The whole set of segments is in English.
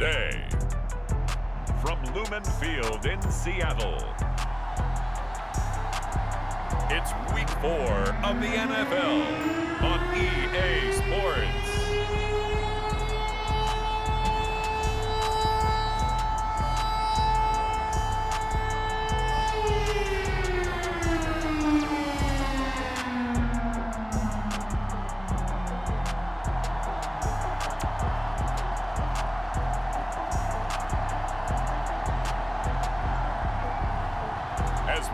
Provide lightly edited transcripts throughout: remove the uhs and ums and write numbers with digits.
Tuesday, from Lumen Field in Seattle, it's Week 4 of the NFL on EA Sports.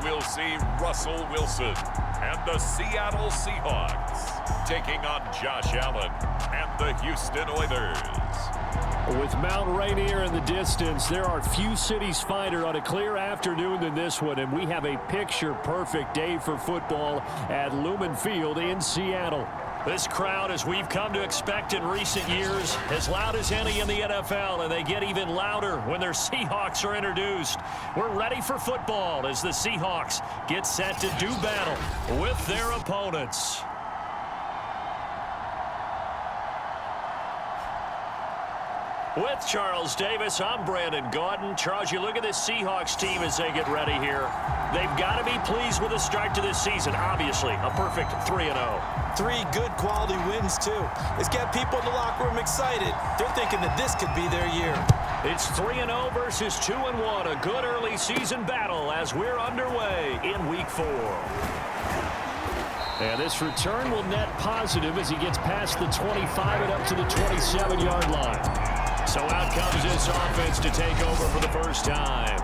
We'll see Russell Wilson and the Seattle Seahawks taking on Josh Allen and the Houston Oilers. With Mount Rainier in the distance, there are few cities finer on a clear afternoon than this one, and we have a picture-perfect day for football at Lumen Field in Seattle. This crowd, as we've come to expect in recent years, as loud as any in the NFL, and they get even louder when their Seahawks are introduced. We're ready for football as the Seahawks get set to do battle with their opponents. With Charles Davis, I'm Brandon Gaudin. Charles, you look at this Seahawks team as they get ready here. They've got to be pleased with the start to this season. Obviously, a perfect 3-0. 3 good quality wins, too. It's got people in the locker room excited. They're thinking that this could be their year. It's 3-0 versus 2-1. A good early season battle as we're underway in Week 4. And this return will net positive as he gets past the 25 and up to the 27-yard line. So out comes this offense to take over for the first time.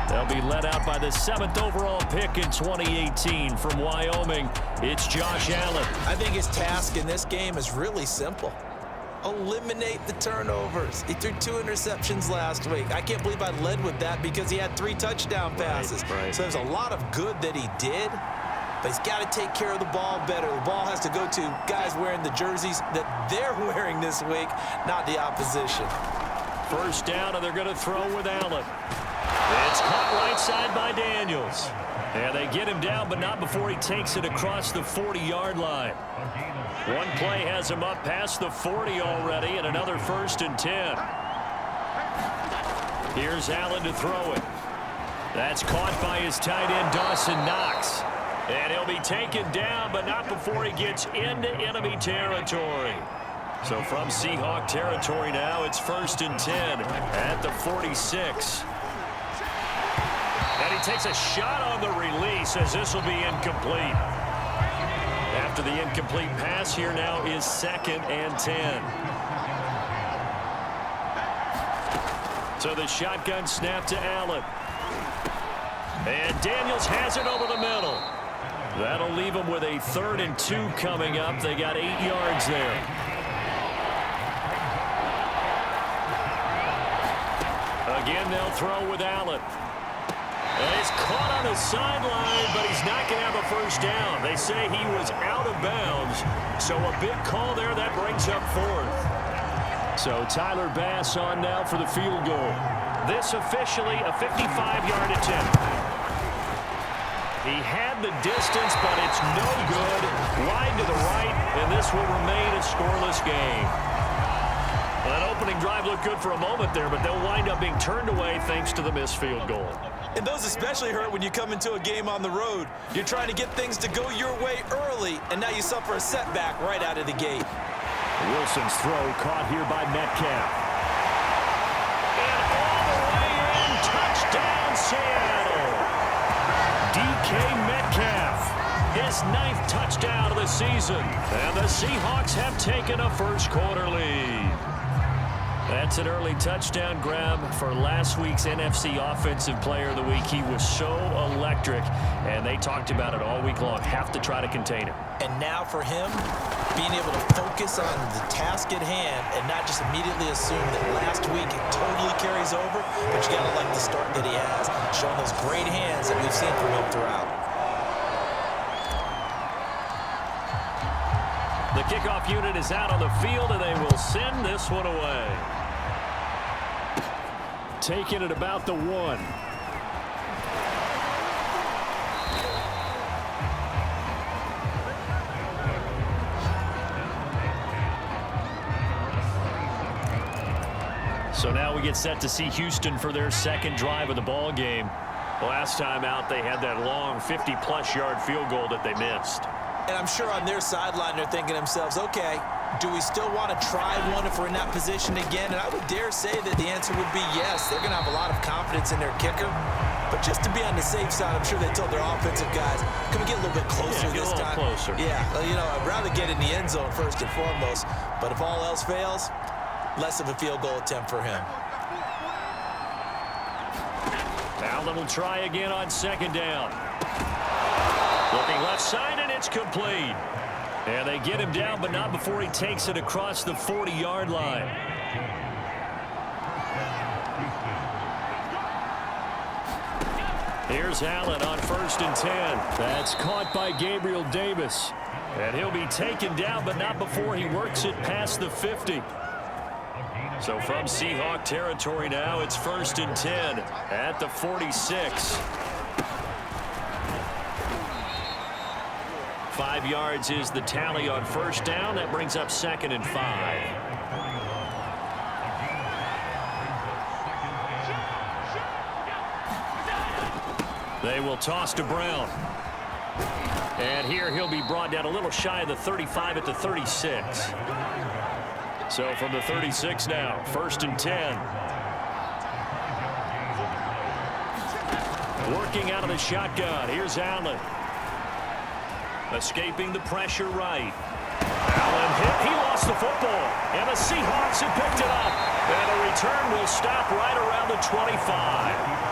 They'll be led out by the 7th overall pick in 2018 from Wyoming. It's Josh Allen. I think his task in this game is really simple. Eliminate the turnovers. He threw 2 interceptions last week. I can't believe I led with that because he had 3 touchdown passes. Right. So there's a lot of good that he did. But he's got to take care of the ball better. The ball has to go to guys wearing the jerseys that they're wearing this week, not the opposition. First down, and they're going to throw with Allen. It's caught right side by Daniels. And they get him down, but not before he takes it across the 40-yard line. One play has him up past the 40 already, and another 1st and 10. Here's Allen to throw it. That's caught by his tight end, Dawson Knox. And he'll be taken down, but not before he gets into enemy territory. So from Seahawk territory now, it's 1st and 10 at the 46. And he takes a shot on the release as this will be incomplete. After the incomplete pass, here now is 2nd and 10. So the shotgun snap to Allen. And Daniels has it over the middle. That'll leave them with a 3rd and 2 coming up. They got 8 yards there. Again, they'll throw with Allen. And he's caught on the sideline, but he's not going to have a first down. They say he was out of bounds. So a big call there that brings up 4th. So Tyler Bass on now for the field goal. This officially a 55-yard attempt. He had the distance, but it's no good. Wide to the right, and this will remain a scoreless game. Well, that opening drive looked good for a moment there, but they'll wind up being turned away thanks to the missed field goal. And those especially hurt when you come into a game on the road. You're trying to get things to go your way early, and now you suffer a setback right out of the gate. Wilson's throw caught here by Metcalf. And all the way in, touchdown Seattle. DK Metcalf, his 9th touchdown of the season. And the Seahawks have taken a first-quarter lead. That's an early touchdown grab for last week's NFC Offensive Player of the Week. He was so electric, and they talked about it all week long. Have to try to contain him. And now for him, being able to focus on the task at hand and not just immediately assume that last week it totally carries over, but you got to like the start that he has, showing those great hands that we've seen from him throughout. The kickoff unit is out on the field, and they will send this one away. Taking it about the 1. So now we get set to see Houston for their second drive of the ball game. Last time out, they had that long 50-plus yard field goal that they missed. And I'm sure on their sideline they're thinking to themselves, okay, do we still want to try one if we're in that position again? And I would dare say that the answer would be yes. They're going to have a lot of confidence in their kicker. But just to be on the safe side, I'm sure they told their offensive guys, can we get a little bit closer this time? Closer. Yeah, well, you know, I'd rather get in the end zone first and foremost. But if all else fails, less of a field goal attempt for him. Allen will try again on second down. Looking left side, and it's complete. And they get him down, but not before he takes it across the 40-yard line. Here's Allen on 1st and 10. That's caught by Gabriel Davis. And he'll be taken down, but not before he works it past the 50. So from Seahawk territory now, it's 1st and 10 at the 46. 5 yards is the tally on 1st down. That brings up 2nd and 5. They will toss to Brown. And here he'll be brought down a little shy of the 35 at the 36. So from the 36 now, 1st and 10. Working out of the shotgun. Here's Allen. Escaping the pressure right. Allen hit. He lost the football. And the Seahawks have picked it up. And the return will stop right around the 25.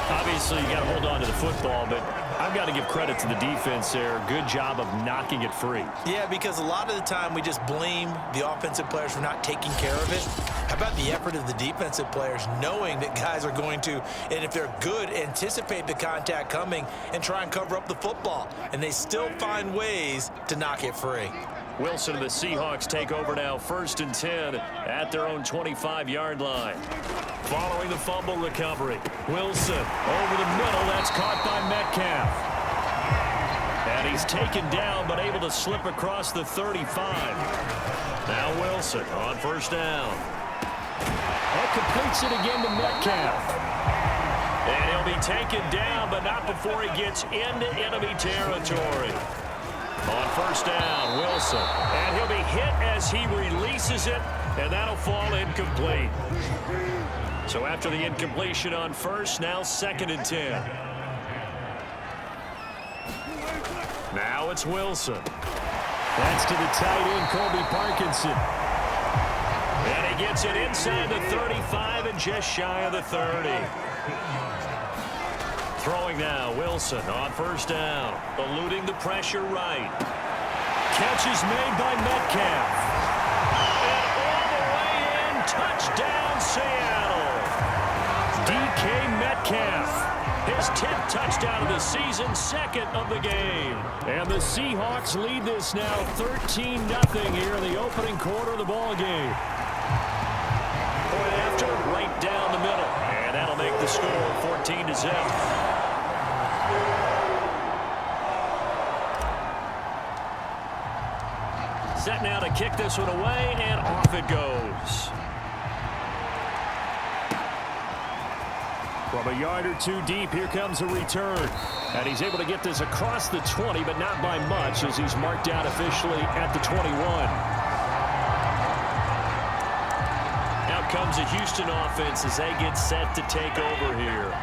Obviously, you got to hold on to the football, but I've got to give credit to the defense there. Good job of knocking it free. Yeah, because a lot of the time we just blame the offensive players for not taking care of it. How about the effort of the defensive players knowing that guys are going to, and if they're good, anticipate the contact coming and try and cover up the football. And they still find ways to knock it free. Wilson and the Seahawks take over now, 1st and 10 at their own 25-yard line. Following the fumble recovery, Wilson over the middle. That's caught by Metcalf. And he's taken down, but able to slip across the 35. Now Wilson on 1st down. And completes it again to Metcalf. And he'll be taken down, but not before he gets into enemy territory. On 1st down, Wilson. And he'll be hit as he releases it, and that'll fall incomplete. So after the incompletion on 1st, now 2nd and 10. Now it's Wilson. That's to the tight end, Colby Parkinson. And he gets it inside the 35 and just shy of the 30. Throwing now, Wilson on 1st down. Eluding the pressure right. Catch is made by Metcalf. And all the way in, touchdown Seattle. DK Metcalf. His 10th touchdown of the season, 2nd of the game. And the Seahawks lead this now 13-0 here in the opening quarter of the ball game. Point after, right down the middle. And that'll make the score 14-0. Set now to kick this one away, and off it goes. From a yard or two deep, here comes a return. And he's able to get this across the 20, but not by much, as he's marked down officially at the 21. Out comes the Houston offense as they get set to take over here.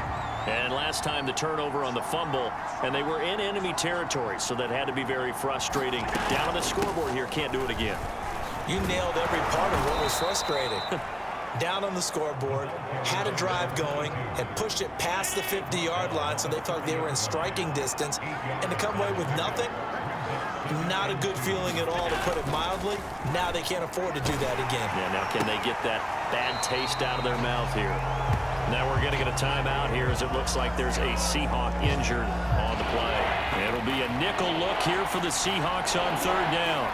And last time the turnover on the fumble, and they were in enemy territory, so that had to be very frustrating. Down on the scoreboard here, can't do it again. You nailed every part of what was frustrating. Down on the scoreboard, had a drive going, had pushed it past the 50-yard line, so they felt they were in striking distance, and to come away with nothing, not a good feeling at all, to put it mildly. Now they can't afford to do that again. Yeah, now can they get that bad taste out of their mouth here? Now we're going to get a timeout here, as it looks like there's a Seahawk injured on the play. It'll be a nickel look here for the Seahawks on 3rd down.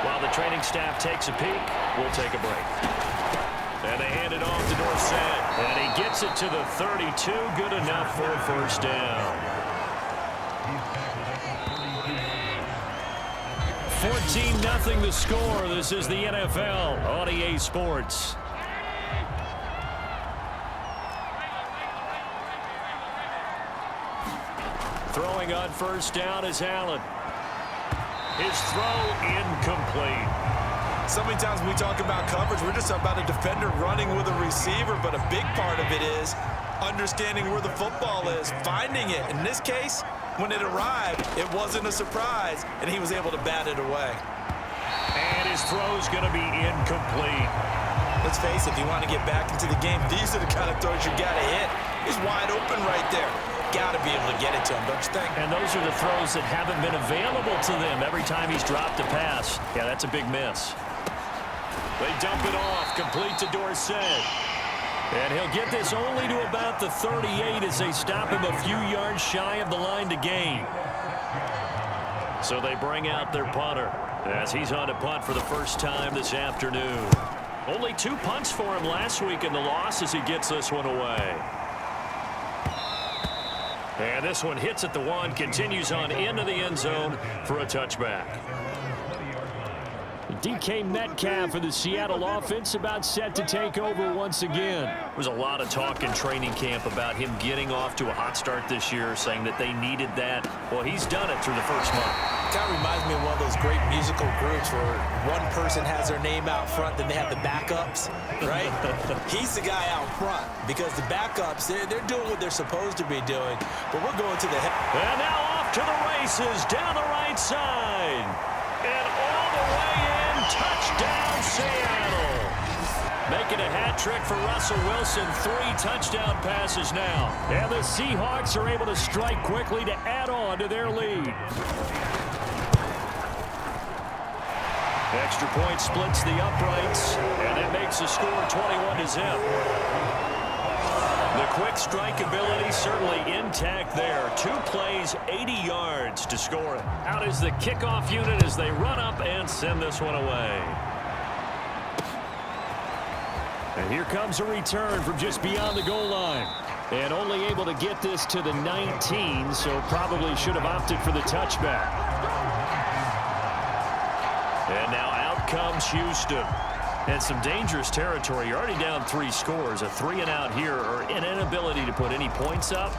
While the training staff takes a peek, we'll take a break. And they hand it off to Dorsett. And he gets it to the 32. Good enough for a 1st down. 14-0 the score. This is the NFL on EA Sports. Throwing on first down is Allen. His throw incomplete. So many times when we talk about coverage, we're just about a defender running with a receiver, but a big part of it is understanding where the football is, finding it. In this case, when it arrived, it wasn't a surprise, and he was able to bat it away. And his throw's going to be incomplete. Let's face it, if you want to get back into the game, these are the kind of throws you got to hit. He's wide open right there. Got to be able to get it to him, don't you think? And those are the throws that haven't been available to them every time he's dropped a pass. Yeah, that's a big miss. They dump it off, complete to Dorsett. And he'll get this only to about the 38 as they stop him a few yards shy of the line to gain. So they bring out their punter as he's on to punt for the first time this afternoon. Only 2 punts for him last week in the loss as he gets this one away. And this one hits at the 1, continues on into the end zone for a touchback. DK Metcalf for the Seattle offense about set to take over once again. There was a lot of talk in training camp about him getting off to a hot start this year, saying that they needed that. Well, he's done it through the first month. Kind of reminds me of one of those great musical groups where one person has their name out front, then they have the backups, right? He's the guy out front because the backups, they're doing what they're supposed to be doing, but we're going to the head. And now off to the races down the right side. And all the way in, touchdown Seattle. Making a hat trick for Russell Wilson, 3 touchdown passes now. And the Seahawks are able to strike quickly to add on to their lead. Extra point splits the uprights, and it makes the score 21-0. The quick strike ability certainly intact there. 2 plays, 80 yards to score it. Out is the kickoff unit as they run up and send this one away. And here comes a return from just beyond the goal line. And only able to get this to the 19, so probably should have opted for the touchback. And now out comes Houston. And some dangerous territory. You're already down 3 scores. A 3-and-out here, or an inability to put any points up.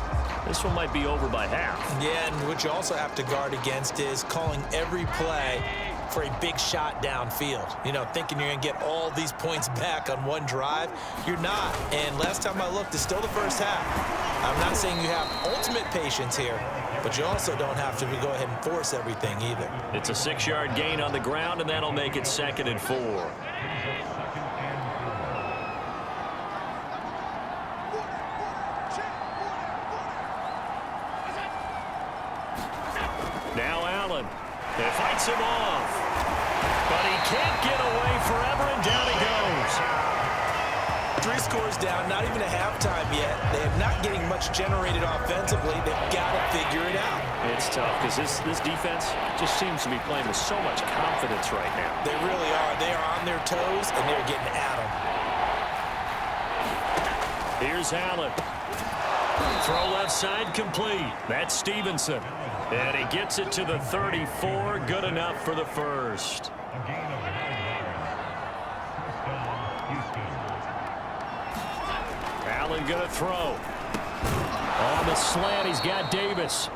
This one might be over by half. Yeah, and what you also have to guard against is calling every play for a big shot downfield. You know, thinking you're going to get all these points back on one drive. You're not. And last time I looked, it's still the first half. I'm not saying you have ultimate patience here, but you also don't have to go ahead and force everything either. It's a 6-yard gain on the ground, and that'll make it 2nd and 4. Now Allen. It fights him off. But he can't get away forever, and down he goes. 3 scores down, not even a halftime yet. They are not getting much generated offensively. They've got to figure it out. It's tough because this defense just seems to be playing with so much confidence right now. They really are. They are on their toes, and they're getting at them. Here's Allen. Throw left side complete. That's Stevenson. And he gets it to the 34. Good enough for the first. Allen going to throw. On the slant, he's got Davis.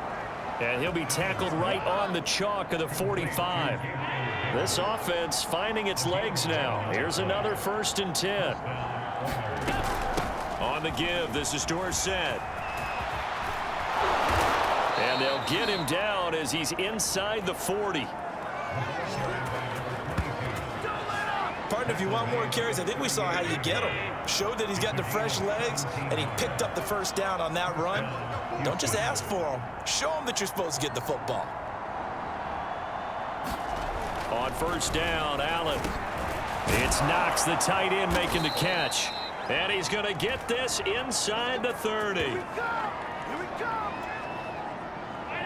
And he'll be tackled right on the chalk of the 45. This offense finding its legs now. Here's another 1st and 10. On the give, this is Dorsett. And they'll get him down as he's inside the 40. Partner, if you want more carries, I think we saw how you get him. Showed that he's got the fresh legs, and he picked up the first down on that run. Don't just ask for him. Show him that you're supposed to get the football. On first down, Allen. It's Knox, the tight end, making the catch. And he's going to get this inside the 30.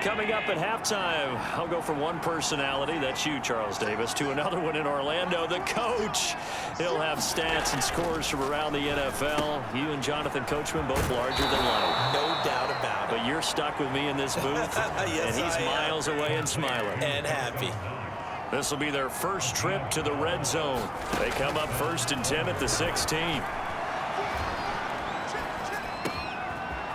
Coming up at halftime, I'll go from one personality, that's you, Charles Davis, to another one in Orlando, the coach. He'll have stats and scores from around the NFL. You and Jonathan Coachman both larger than life. No doubt about it. But you're stuck with me in this booth, yes, and he's miles away and smiling. And happy. This will be their first trip to the red zone. They come up 1st and 10 at the 16.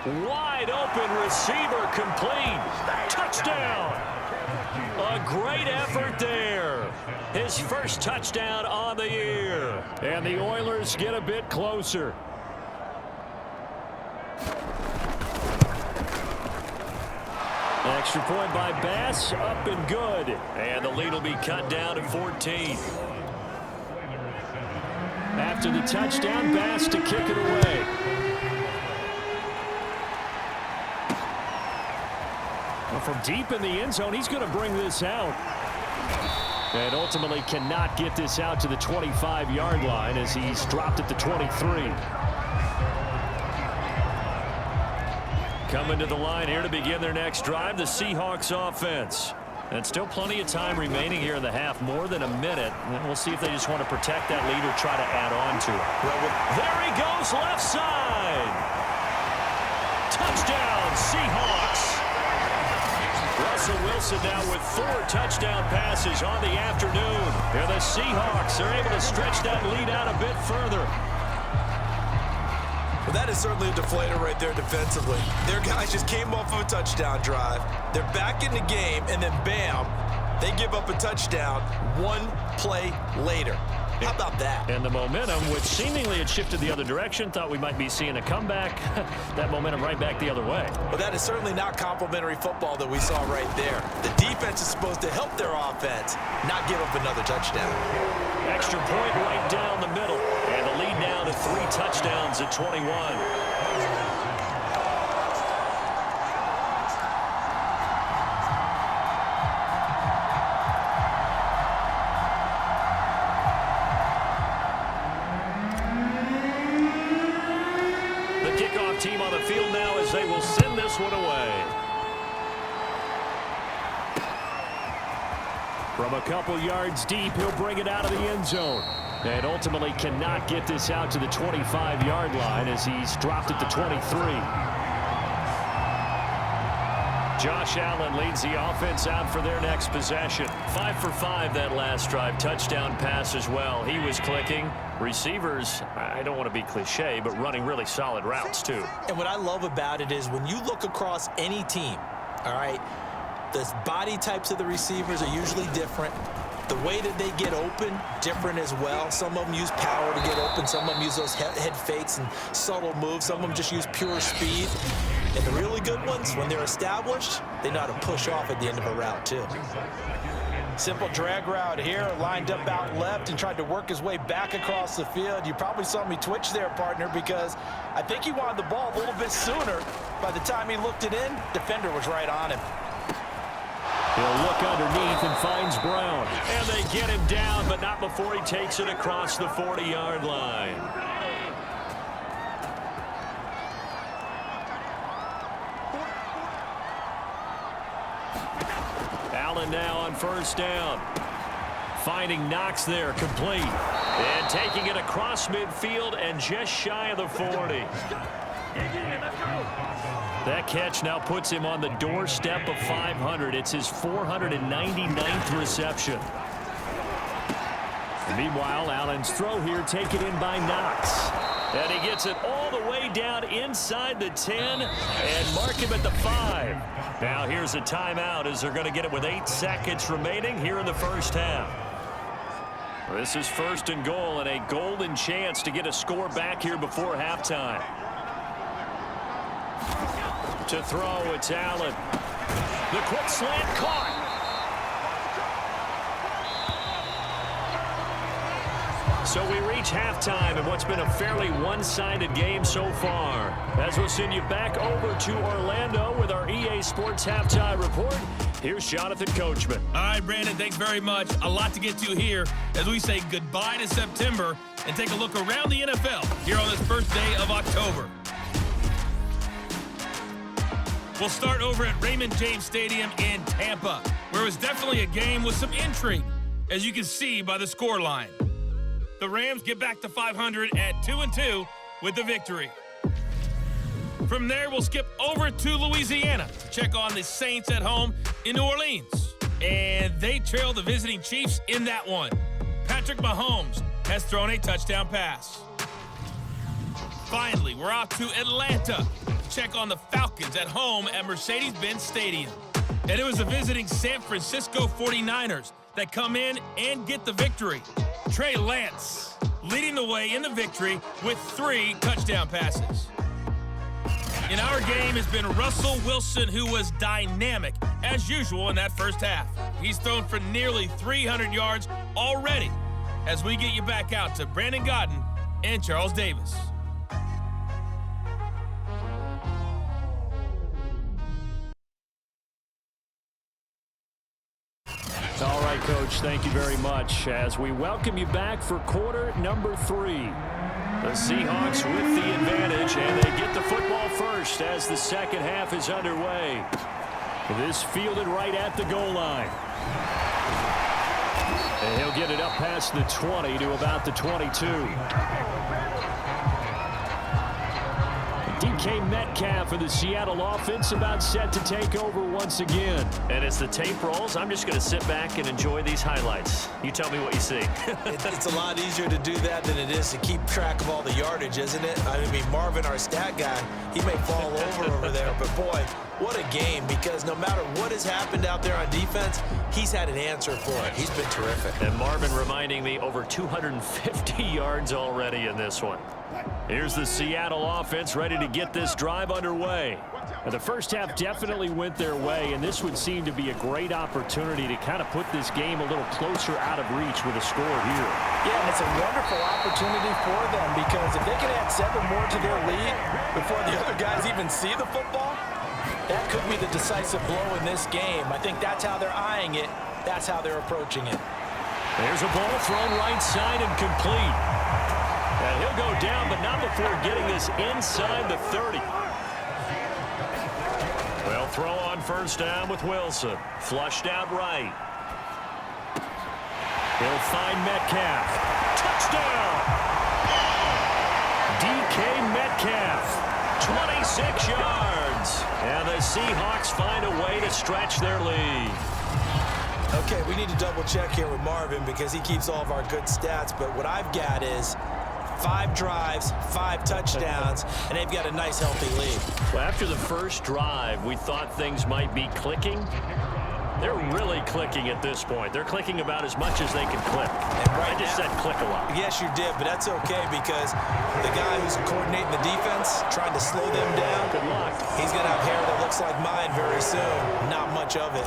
Wide open receiver complete. Touchdown. A great effort there. His first touchdown on the year. And the Oilers get a bit closer. Extra point by Bass, up and good. And the lead will be cut down to 14. After the touchdown, Bass to kick it away. Well, from deep in the end zone, he's going to bring this out. And ultimately cannot get this out to the 25-yard line as he's dropped at the 23. Coming to the line here to begin their next drive, the Seahawks offense. And still plenty of time remaining here in the half, more than a minute. And we'll see if they just want to protect that lead or try to add on to it. There he goes, left side. Touchdown, Seahawks. Russell Wilson now with 4 touchdown passes on the afternoon. And the Seahawks are able to stretch that lead out a bit further. Well, that is certainly a deflator right there defensively. Their guys just came off of a touchdown drive. They're back in the game, and then bam, they give up a touchdown 1 play later. How about that? And the momentum, which seemingly had shifted the other direction, thought we might be seeing a comeback. That momentum right back the other way. Well, that is certainly not complimentary football that we saw right there. The defense is supposed to help their offense, not give up another touchdown. Extra point right down the middle. And the lead now to 3 touchdowns at 21. Team on the field now as they will send this one away. From a couple yards deep, he'll bring it out of the end zone. And ultimately cannot get this out to the 25-yard line as he's dropped at the 23. Josh Allen leads the offense out for their next possession. 5 for 5 that last drive. Touchdown pass as well. He was clicking. Receivers, I don't want to be cliche, but running really solid routes too. And what I love about it is when you look across any team, all right, the body types of the receivers are usually different. The way that they get open, different as well. Some of them use power to get open. Some of them use those head fakes and subtle moves. Some of them just use pure speed. And the really good ones, when they're established, they know how to push off at the end of a route too. Simple drag route here, lined up out left and tried to work his way back across the field. You probably saw me twitch there, partner, because I think he wanted the ball a little bit sooner. By the time he looked it in, defender was right on him. He'll look underneath and finds Brown. And they get him down, but not before he takes it across the 40-yard line. Allen now on first down. Finding Knox there, complete. And taking it across midfield and just shy of the 40. That catch now puts him on the doorstep of 500. It's his 499th reception. And meanwhile, Allen's throw here taken in by Knox. And he gets it all the way down inside the 10 and mark him at the 5. Now here's a timeout as they're going to get it with 8 seconds remaining here in the first half. This is 1st and goal and a golden chance to get a score back here before halftime. To throw, it's Allen. The quick slant caught. So we reach halftime in what's been a fairly one-sided game so far. As we'll send you back over to Orlando with our EA Sports Halftime Report, here's Jonathan Coachman. All right, Brandon, thanks very much. A lot to get to here as we say goodbye to September and take a look around the NFL here on this first day of October. We'll start over at Raymond James Stadium in Tampa, where it was definitely a game with some intrigue, as you can see by the scoreline. The Rams get back to 500 at 2-2 with the victory. From there, we'll skip over to Louisiana to check on the Saints at home in New Orleans. And they trail the visiting Chiefs in that one. Patrick Mahomes has thrown a touchdown pass. Finally, we're off to Atlanta to check on the Falcons at home at Mercedes-Benz Stadium. And it was the visiting San Francisco 49ers that come in and get the victory. Trey Lance leading the way in the victory with 3 touchdown passes. In our game has been Russell Wilson, who was dynamic, as usual, in that first half. He's thrown for nearly 300 yards already as we get you back out to Brandon Godden and Charles Davis. All right, Coach, thank you very much as we welcome you back for quarter number 3. The Seahawks with the advantage, and they get the football first as the second half is underway. This fielded right at the goal line. And he'll get it up past the 20 to about the 22. DK Metcalf of the Seattle offense about set to take over once again. And as the tape rolls, I'm just going to sit back and enjoy these highlights. You tell me what you see. It's a lot easier to do that than it is to keep track of all the yardage, isn't it? I mean, Marvin, our stat guy, he may fall over there, but boy, what a game, because no matter what has happened out there on defense, he's had an answer for it. He's been terrific. And Marvin reminding me over 250 yards already in this one. Here's the Seattle offense ready to get this drive underway. The first half definitely went their way, and this would seem to be a great opportunity to kind of put this game a little closer out of reach with a score here. Yeah, and it's a wonderful opportunity for them, because if they can add 7 more to their lead before the other guys even see the football, that could be the decisive blow in this game. I think that's how they're eyeing it. That's how they're approaching it. There's a ball thrown right side and complete. And he'll go down, but not before getting this inside the 30. Well, throw on first down with Wilson. Flushed out right. He'll find Metcalf. Touchdown! DK Metcalf, 26 yards. And the Seahawks find a way to stretch their lead. Okay, we need to double check here with Marvin because he keeps all of our good stats, but what I've got is 5 drives, 5 touchdowns, and they've got a nice, healthy lead. Well, after the first drive, we thought things might be clicking. They're really clicking at this point. They're clicking about as much as they can click. And I just said click a lot. Yes, you did, but that's okay because the guy who's coordinating the defense, trying to slow them down, Good luck. he's going to have hair that looks like mine very soon. Not much of it.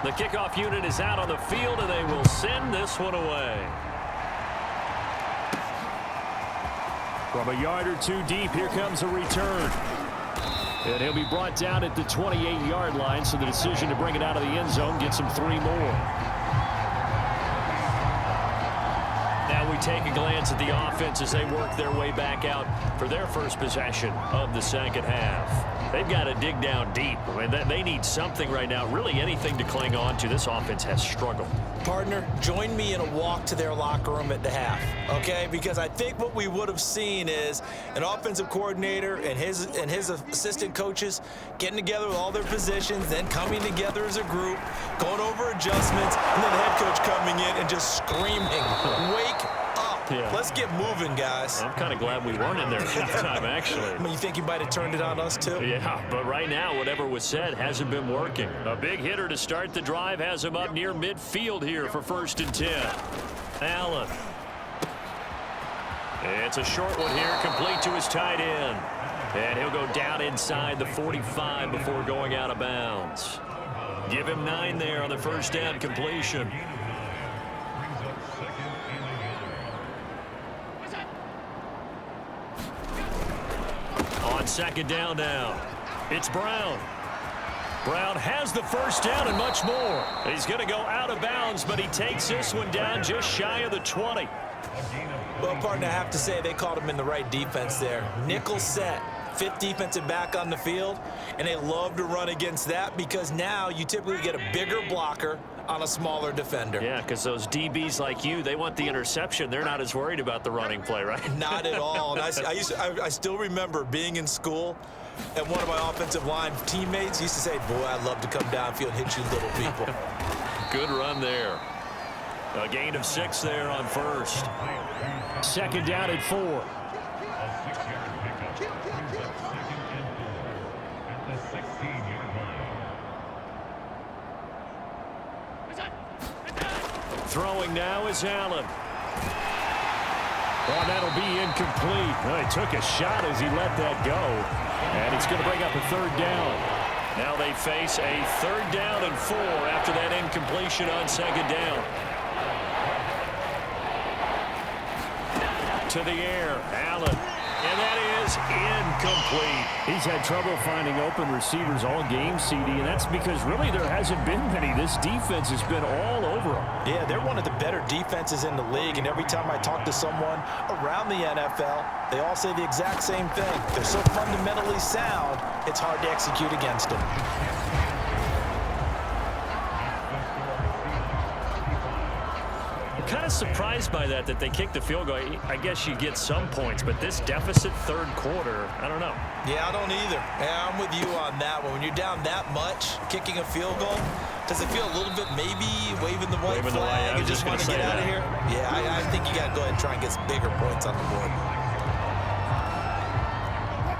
The kickoff unit is out on the field, and they will send this one away. From a yard or 2 deep, here comes a return. And he'll be brought down at the 28-yard line, so the decision to bring it out of the end zone gets him 3 more. Now we take a glance at the offense as they work their way back out for their first possession of the second half. They've got to dig down deep. I mean, they need something right now, really anything to cling on to. This offense has struggled. Partner, join me in a walk to their locker room at the half, okay? Because I think what we would have seen is an offensive coordinator and his assistant coaches getting together with all their positions, then coming together as a group, going over adjustments, and then the head coach coming in and just screaming, wake up. Yeah. Let's get moving, guys. I'm kind of glad we weren't in there at the time, actually. I mean, you think he might have turned it on us, too? Yeah, but right now, whatever was said hasn't been working. A big hitter to start the drive has him up near midfield here for 1st and 10. Allen. It's a short one here, complete to his tight end. And he'll go down inside the 45 before going out of bounds. Give him 9 there on the first down completion. On second down now, it's Brown. Brown has the first down and much more. He's going to go out of bounds, but he takes this one down just shy of the 20. Well, partner, I have to say they called him in the right defense there. Nickel set, 5th defensive back on the field, and they love to run against that because now you typically get a bigger blocker on a smaller defender. Yeah, because those DBs like you, they want the interception. They're not as worried about the running play, right? Not at all. And I still remember being in school, and one of my offensive line teammates used to say, boy, I'd love to come downfield and hit you little people. Good run there. A gain of 6 there on first. Second down at 4. throwing now is Allen. Oh, that'll be incomplete. Well, he took a shot as he let that go. And it's going to bring up a third down. Now they face a 3rd down and 4 after that incompletion on 2nd down. To the air, Allen. And that is incomplete. He's had trouble finding open receivers all game, CD, and that's because really there hasn't been many. This defense has been all over them. Yeah, they're one of the better defenses in the league, and every time I talk to someone around the NFL, they all say the exact same thing. They're so fundamentally sound, it's hard to execute against them. Kind of surprised by that they kicked the field goal. I guess you get some points, but this deficit 3rd quarter, I don't know. Yeah, I don't either. Yeah, I'm with you on that one. When you're down that much, kicking a field goal, does it feel a little bit maybe waving the white flag and just want to get out of here? Yeah, I think you got to go ahead and try and get some bigger points on the board.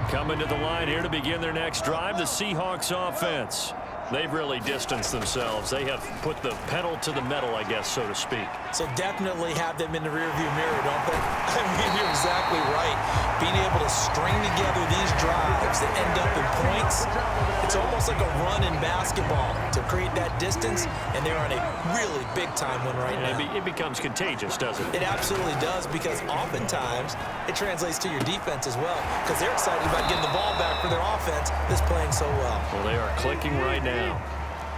Coming to the line here to begin their next drive, the Seahawks offense. They've really distanced themselves. They have put the pedal to the metal, I guess, so to speak. So definitely have them in the rearview mirror, don't they? I mean, you're exactly right. Being able to string together these drives that end up in points, it's almost like a run in basketball to create that distance, and they're on a really big-time one right now. It becomes contagious, doesn't it? It absolutely does, because oftentimes it translates to your defense as well, because they're excited about getting the ball back for their offense that's playing so well. Well, they are clicking right now.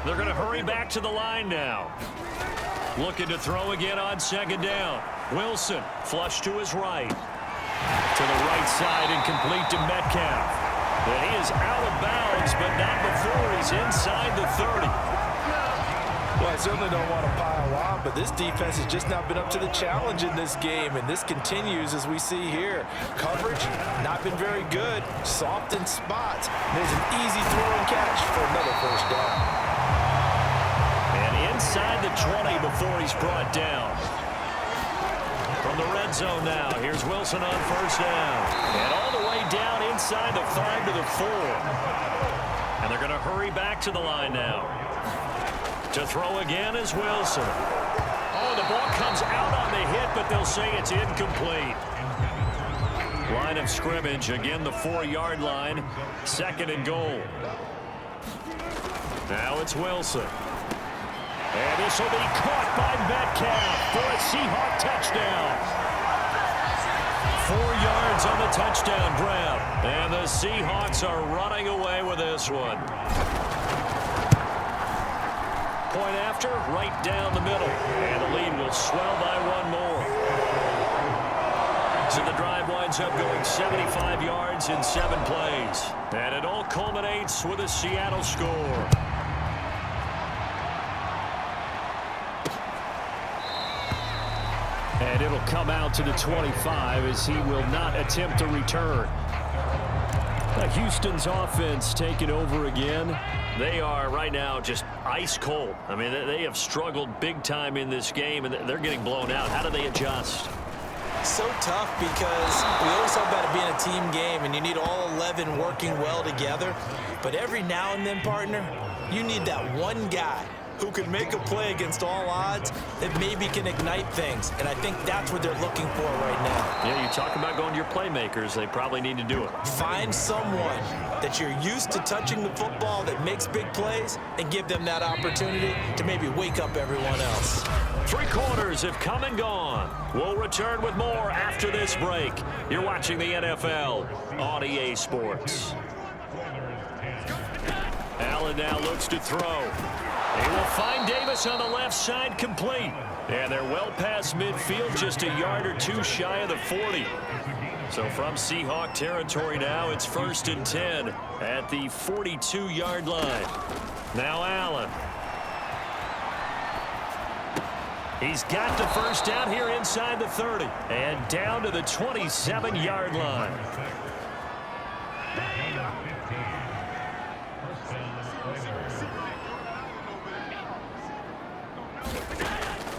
They're going to hurry back to the line now. Looking to throw again on 2nd down. Wilson, flush to his right. To the right side and complete to Metcalf. And he is out of bounds, but not before he's inside the 30. Well, I certainly don't want to pile on, but this defense has just not been up to the challenge in this game, and this continues as we see here. Coverage, not been very good. Soft in spots. There's an easy throw and catch for another 1st down. And inside the 20 before he's brought down. From the red zone now, here's Wilson on 1st down. And all the way down inside the 5 to the 4. And they're going to hurry back to the line now. To throw again is Wilson. Oh, the ball comes out on the hit, but they'll say it's incomplete. Line of scrimmage, again the 4-yard line. 2nd and goal. Now it's Wilson. And this will be caught by Metcalf for a Seahawk touchdown. 4 yards on the touchdown grab. And the Seahawks are running away with this one. Point after, right down the middle. And the lead will swell by 1 more. So the drive winds up going 75 yards in 7 plays. And it all culminates with a Seattle score. And it'll come out to the 25 as he will not attempt to return. Houston's offense taking over again. They are right now just ice cold. I mean, they have struggled big time in this game, and they're getting blown out. How do they adjust? So tough, because we always talk about it being a team game, and you need all 11 working well together. But every now and then, partner, you need that one guy who can make a play against all odds that maybe can ignite things. And I think that's what they're looking for right now. Yeah, you talk about going to your playmakers. They probably need to do it. Find someone that you're used to touching the football that makes big plays and give them that opportunity to maybe wake up everyone else. 3 quarters have come and gone. We'll return with more after this break. You're watching the NFL on EA Sports. Allen now looks to throw. He will find Davis on the left side, complete. And they're well past midfield, just a yard or 2 shy of the 40. So from Seahawk territory now, it's 1st and 10 at the 42-yard line. Now Allen. He's got the 1st down here inside the 30 and down to the 27-yard line.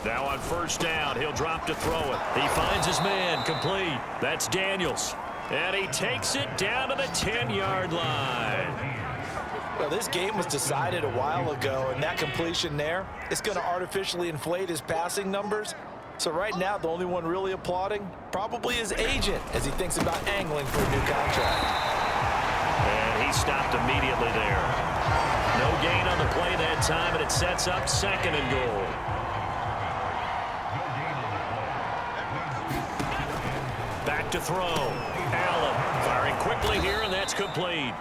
Now on 1st down, he'll drop to throw it. He finds his man, complete. That's Daniels. And he takes it down to the 10-yard line. Well, this game was decided a while ago, and that completion there, it's going to artificially inflate his passing numbers. So right now, the only one really applauding probably his agent as he thinks about angling for a new contract. And he stopped immediately there. No gain on the play that time, and it sets up 2nd and goal. Back to throw. Allen firing quickly here, and that's complete.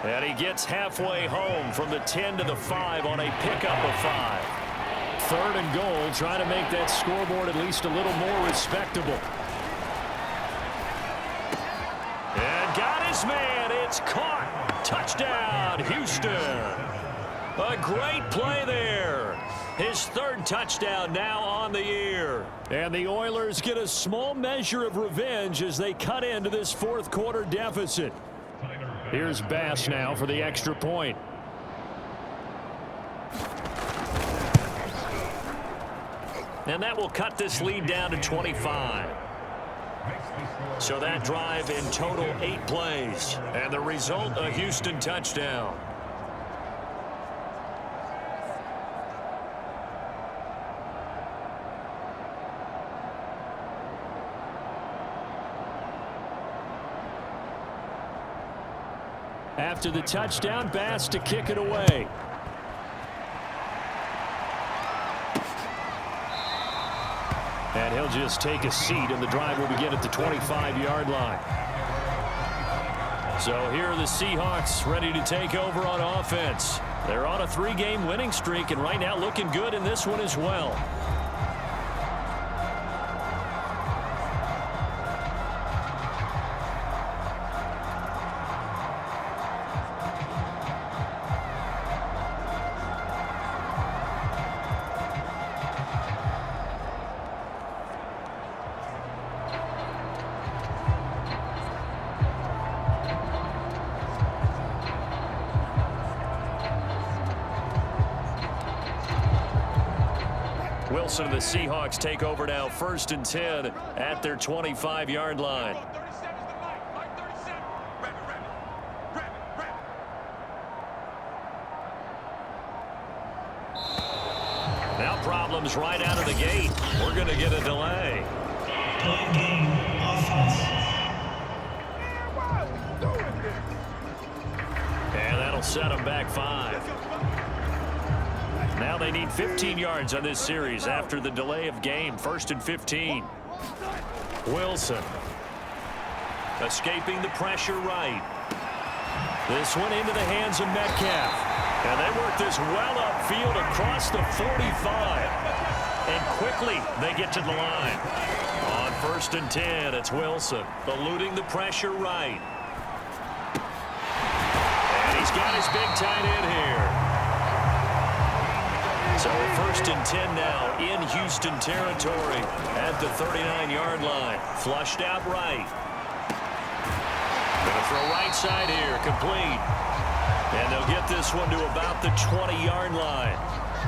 And he gets halfway home from the 10 to the 5 on a pickup of 5. 3rd and goal, trying to make that scoreboard at least a little more respectable. And got his man. It's caught. Touchdown, Houston. A great play there. His 3rd touchdown now on the year. And the Oilers get a small measure of revenge as they cut into this 4th quarter deficit. Here's Bass now for the extra point. And that will cut this lead down to 25. So that drive in total 8 plays. And the result, a Houston touchdown. After the touchdown, Bass to kick it away. And he'll just take a seat, and the drive will begin at the 25-yard line. So here are the Seahawks ready to take over on offense. They're on a 3-game winning streak, and right now looking good in this one as well. Wilson and the Seahawks take over now, 1st and 10 at their 25-yard line. Now problems right out of the gate. We're going to get a delay. Play game offense. And that'll set them back 5. Now they need 15 yards on this series after the delay of game. 1st and 15. Wilson escaping the pressure right. This one into the hands of Metcalf. And they work this well upfield across the 45. And quickly they get to the line. On 1st and 10, it's Wilson eluding the pressure right. And he's got his big tight end here. So 1st and 10 now in Houston territory at the 39-yard line. Flushed out right. Going to throw right side here, complete. And they'll get this one to about the 20-yard line.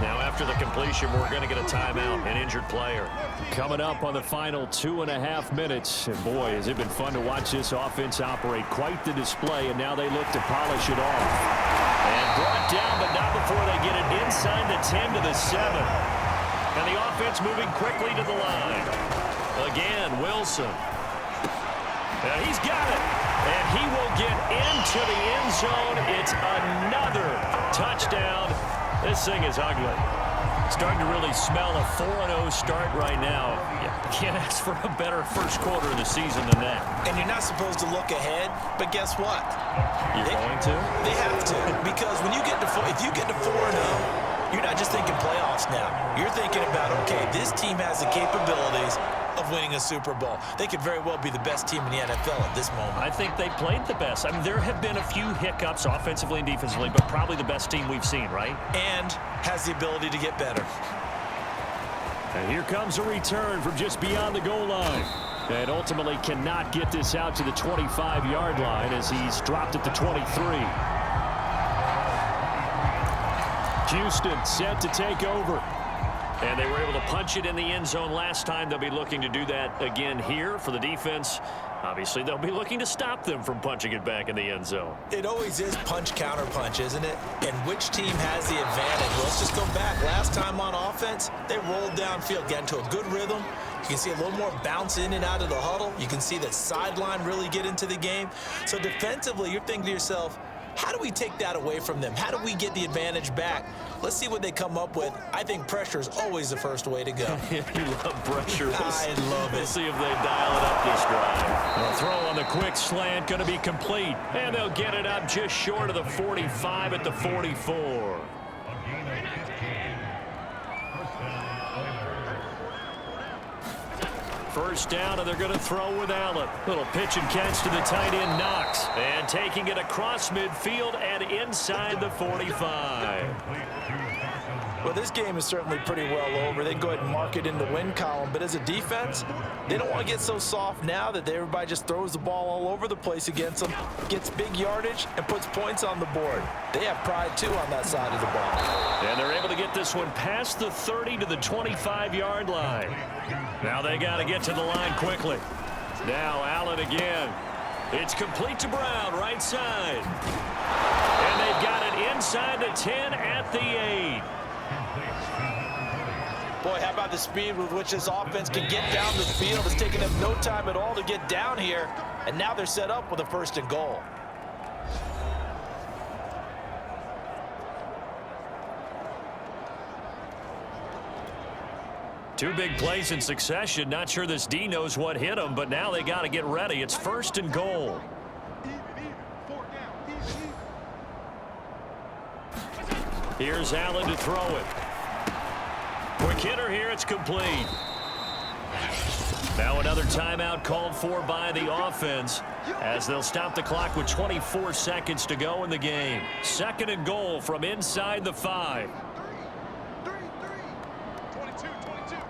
Now after the completion, we're going to get a timeout, an injured player. Coming up on the final 2.5 minutes. And boy, has it been fun to watch this offense operate. Quite the display, and now they look to polish it off. And brought down, but not before they get it inside the 10 to the 7. And the offense moving quickly to the line. Again, Wilson. And he's got it. And he will get into the end zone. It's another touchdown. This thing is ugly. Starting to really smell a 4-0 start right now. You can't ask for a better first quarter of the season than that. And you're not supposed to look ahead, but guess what? You're going to? They have to, because when you get to if you get to 4-0, you're not just thinking playoffs now. You're thinking about, okay, this team has the capabilities of winning a Super Bowl. They could very well be the best team in the NFL at this moment. I think they played the best. I mean, there have been a few hiccups offensively and defensively, but probably the best team we've seen, right? And has the ability to get better. And here comes a return from just beyond the goal line. And ultimately cannot get this out to the 25-yard line as he's dropped at the 23. Houston set to take over. And they were able to punch it in the end zone last time. They'll be looking to do that again here for the defense. Obviously, they'll be looking to stop them from punching it back in the end zone. It always is punch, counter punch, isn't it? And which team has the advantage? Well, let's just go back. Last time on offense, they rolled downfield, got into a good rhythm. You can see a little more bounce in and out of the huddle. You can see that sideline really get into the game. So defensively, you're thinking to yourself, how do we take that away from them? How do we get the advantage back? Let's see what they come up with. I think pressure is always the first way to go. You love pressure. I love it. We'll see if they dial it up this drive. The throw on the quick slant going to be complete. And they'll get it up just short of the 45 at the 44. First down, and they're going to throw with Allen. Little pitch and catch to the tight end, Knox. And taking it across midfield and inside the 45. Well, this game is certainly pretty well over. They go ahead and mark it in the win column. But as a defense, they don't want to get so soft now that everybody just throws the ball all over the place against them, gets big yardage, and puts points on the board. They have pride, too, on that side of the ball. And they're able to get this one past the 30 to the 25-yard line. Now they got to get to the line quickly. Now Allen again. It's complete to Brown, right side. And they've got it inside the 10 at the 8. Boy, how about the speed with which this offense can get down the field? It's taken them no time at all to get down here, and now they're set up with a 1st and goal. Two big plays in succession. Not sure this D knows what hit them, but now they got to get ready. It's 1st and goal. Here's Allen to throw it. Quick hitter here, it's complete. Now another timeout called for by the offense as they'll stop the clock with 24 seconds to go in the game. 2nd and goal from inside the 5. 22,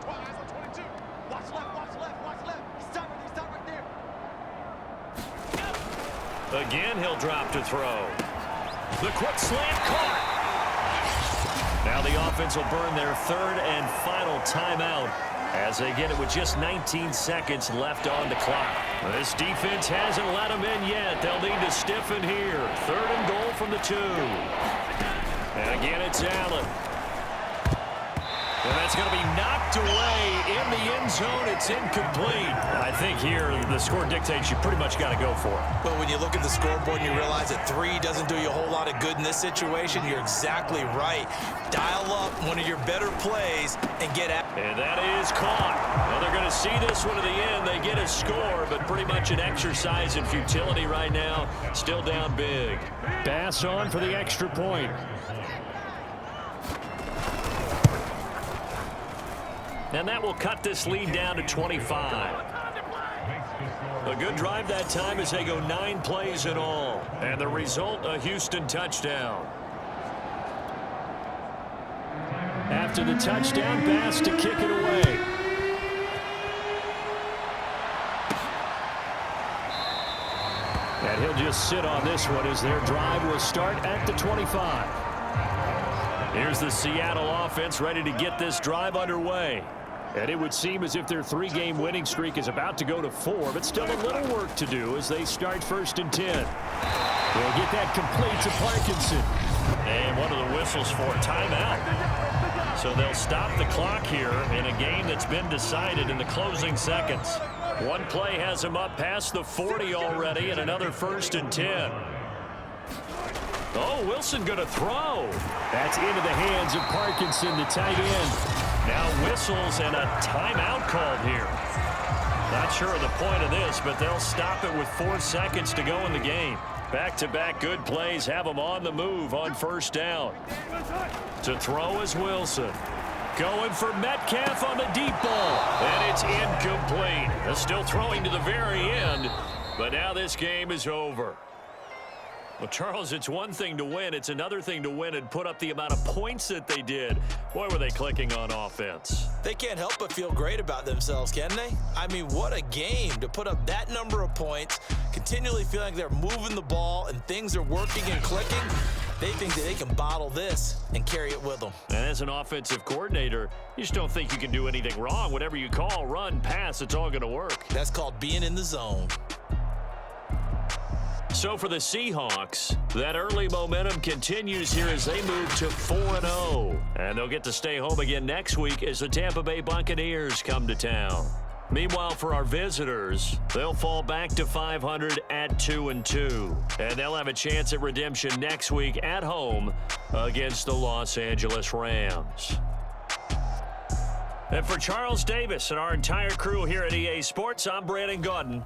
eyes on 22. Watch left. Stop right there. Again, he'll drop to throw. The quick slant caught. Now the offense will burn their 3rd and final timeout as they get it with just 19 seconds left on the clock. This defense hasn't let them in yet. They'll need to stiffen here. 3rd and goal from the 2. And again, it's Allen. And that's going to be knocked away in the end zone. It's incomplete. I think here the score dictates you pretty much got to go for it. But when you look at the scoreboard and you realize that 3 doesn't do you a whole lot of good in this situation, you're exactly right. Dial up one of your better plays and get out. And that is caught. Well, they're going to see this one to the end. They get a score, but pretty much an exercise in futility right now. Still down big. Pass on for the extra point. And that will cut this lead down to 25. A good drive that time as they go 9 plays in all. And the result, a Houston touchdown. After the touchdown, Bass to kick it away. And he'll just sit on this one as their drive will start at the 25. Here's the Seattle offense ready to get this drive underway. And it would seem as if their 3-game winning streak is about to go to 4, but still a little work to do as they start 1st and 10. They'll get that complete to Parkinson. And one of the whistles for a timeout. So they'll stop the clock here in a game that's been decided in the closing seconds. One play has them up past the 40 already, and another 1st and 10. Oh, Wilson going to throw. That's into the hands of Parkinson, the tight end. Now whistles and a timeout called here. Not sure of the point of this, but they'll stop it with 4 seconds to go in the game. Back-to-back good plays have them on the move on 1st down. To throw is Wilson. Going for Metcalf on the deep ball. And it's incomplete. They're still throwing to the very end, but now this game is over. Well, Charles, it's one thing to win. It's another thing to win and put up the amount of points that they did. Boy, were they clicking on offense. They can't help but feel great about themselves, can they? I mean, what a game to put up that number of points, continually feeling like they're moving the ball and things are working and clicking. They think that they can bottle this and carry it with them. And as an offensive coordinator, you just don't think you can do anything wrong. Whatever you call, run, pass, it's all going to work. That's called being in the zone. So for the Seahawks, that early momentum continues here as they move to 4-0. And they'll get to stay home again next week as the Tampa Bay Buccaneers come to town. Meanwhile, for our visitors, they'll fall back to 500 at 2-2. And they'll have a chance at redemption next week at home against the Los Angeles Rams. And for Charles Davis and our entire crew here at EA Sports, I'm Brandon Gaudin.